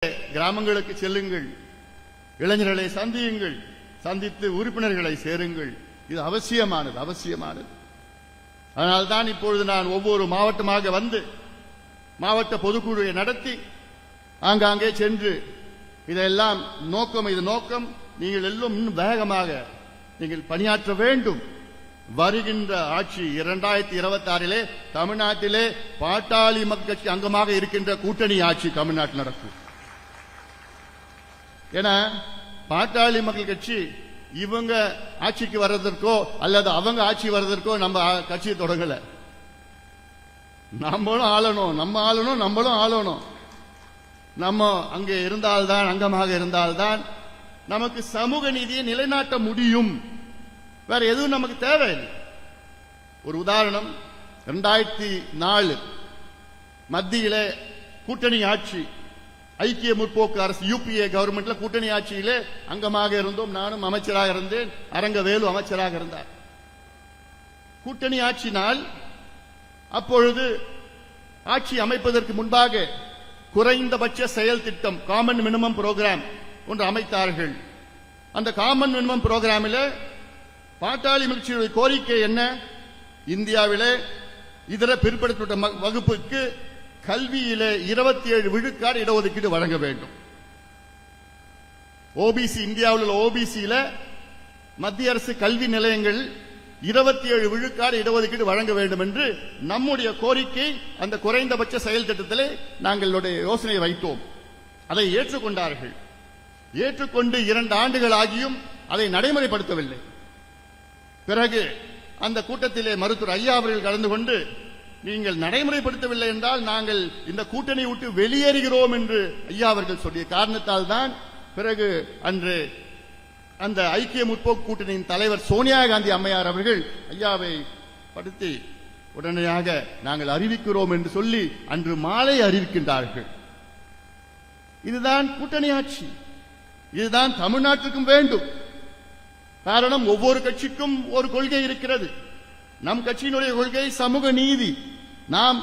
கிராமங்களுக்கு செல்லுங்கள், இளைஞர்களை சந்தியுங்கள், சந்தித்து உறுப்பினர்களை சேருங்கள். இது அவசியமானது. அதனால்தான் இப்பொழுது நான் ஒவ்வொரு மாவட்டமாக வந்து மாவட்ட பொதுக்குழுவை நடத்தி ஆங்காங்கே சென்று இதெல்லாம் நோக்கம் நீங்கள் எல்லாம் இன்னும் வேகமாக நீங்கள் பணியாற்ற வேண்டும். வருகின்ற ஆட்சி 2026 தமிழ்நாட்டிலே பாட்டாளி மக்கள் கட்சி அங்கமாக இருக்கின்ற கூட்டணி ஆட்சி தமிழ்நாட்டில் நடக்கும். ஏன்னா பாட்டாளி மக்கள் கட்சி இவங்க ஆட்சிக்கு வர்றதற்கோ அல்லது அவங்க ஆட்சி வர்றதற்கோ நம்ம கட்சியை தொடங்கல. நம்மளும் ஆளணும். நம்ம அங்கே இருந்தால்தான், அங்கமாக இருந்தால்தான் நமக்கு சமூக நீதியை நிலைநாட்ட முடியும். வேற எதுவும் நமக்கு தேவையில்லை. ஒரு உதாரணம், 2004 மத்தியில கூட்டணி ஆட்சி, ஐக்கிய முற்போக்கு அரசு யூபிஏ கவர்மெண்ட்ல கூட்டணி ஆட்சியிலே அங்கமாக இருந்தோம். நானும் அமைச்சராக இருந்தேன், அரங்கவேலு அமைச்சராக இருந்தார். கூட்டணி ஆட்சினால் அப்பொழுது ஆட்சி அமைப்பதற்கு முன்பாக குறைந்தபட்ச செயல் திட்டம், காமன் மினிமம் புரோகிராம் ஒன்று அமைத்தார்கள். அந்த காமன் மினிமம் புரோகிராமில் பாட்டாளி மக்களுடைய கோரிக்கை என்ன? இந்தியாவிலே இதர பிற்படுத்தப்பட்ட வகுப்புக்கு கல்வியிலே 27 விழுக்காடு இடஒதுக்கீடு வழங்க வேண்டும். ஓபிசி, இந்தியாவில் உள்ள ஓபிசியில மத்திய அரசு கல்வி நிலையங்கள் 27 விழுக்காடு இடஒதுக்கீடு வழங்க வேண்டும் என்று நம்முடைய கோரிக்கை அந்த குறைந்தபட்ச செயல் திட்டத்திலே நாங்களுடைய யோசனையை வைத்தோம். அதை ஏற்றுக்கொண்டார்கள். ஏற்றுக்கொண்டு 2 ஆண்டுகள் ஆகியும் அதை நடைமுறைப்படுத்தவில்லை. பிறகு அந்த கூட்டத்திலே மருத்துவர் ஐயா அவர்கள் கலந்து கொண்டு, நீங்கள் நடைமுறைப்படுத்தவில்லை என்றால் நாங்கள் இந்த கூட்டணி விட்டு வெளியேறுகிறோம் என்று ஐயா அவர்கள் சொல்லிய காரணத்தால் தான் பிறகு அன்று அந்த ஐக்கிய முற்போக்கு கூட்டணியின் தலைவர் சோனியா காந்தி அம்மையார் அவர்கள் ஐயாவை படுத்தி உடனடியாக நாங்கள் அறிவிக்கிறோம் என்று சொல்லி அன்று மாலை அறிவிக்கின்றார்கள். இதுதான் கூட்டணி ஆட்சி. இதுதான் தமிழ்நாட்டுக்கும் வேண்டும். காரணம், ஒவ்வொரு கட்சிக்கும் ஒரு கொள்கை இருக்கிறது. நம் கட்சியினுடைய கொள்கை சமூக நீதி. நாம்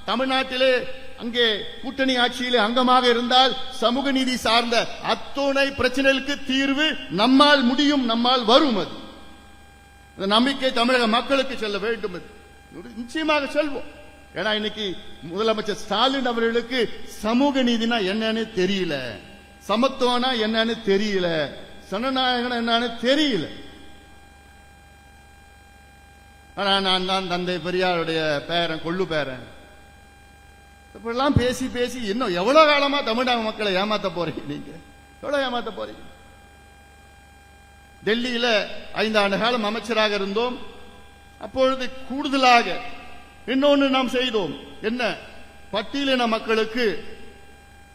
தமிழ்நாட்டிலே அங்கே கூட்டணி ஆட்சியிலே அங்கமாக இருந்தால் சமூக நீதி சார்ந்த அத்துணை பிரச்சனைகளுக்கு தீர்வு நம்மால் முடியும், நம்மால் வரும். அது நம்பிக்கை தமிழக மக்களுக்கு செல்ல வேண்டும். நிச்சயமாக செல்வோம். ஏன்னா இன்னைக்கு முதலமைச்சர் ஸ்டாலின் அவர்களுக்கு சமூக நீதினா என்னன்னு தெரியல, சமத்துவம்னா என்னன்னு தெரியல, சனநாயகம் என்னன்னு தெரியல. ஆனா நான் தான் தந்தை பெரியாருடைய பேரன், கொள்ளு பேரன். இப்பெல்லாம் பேசி இன்னும் எவ்வளவு காலமா தமிழக மக்களை ஏமாத்த போறீங்க? நீங்க எவ்வளவு ஏமாத்த போறீங்க? டெல்லியில 5 ஆண்டு காலம் அமைச்சராக இருந்தோம். அப்பொழுது கூடுதலாக இன்னொன்று நாம் செய்தோம். என்ன? பட்டியலின மக்களுக்கு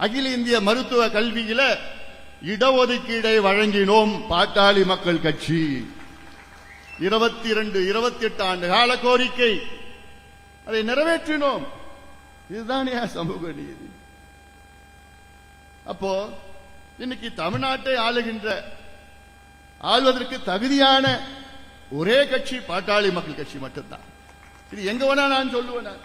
அகில இந்திய மருத்துவ கல்வியில இடஒதுக்கீடை வழங்கினோம். பாட்டாளி மக்கள் கட்சி 28 ஆண்டு கால கோரிக்கை, அதை நிறைவேற்றினோம். இதுதான் சமூக நீதி. அப்போ இன்னைக்கு தமிழ்நாட்டை ஆள்வதற்கு தகுதியான ஒரே கட்சி பாட்டாளி மக்கள் கட்சி மட்டும்தான். இது எங்க வேணா நான் சொல்லுவேன்.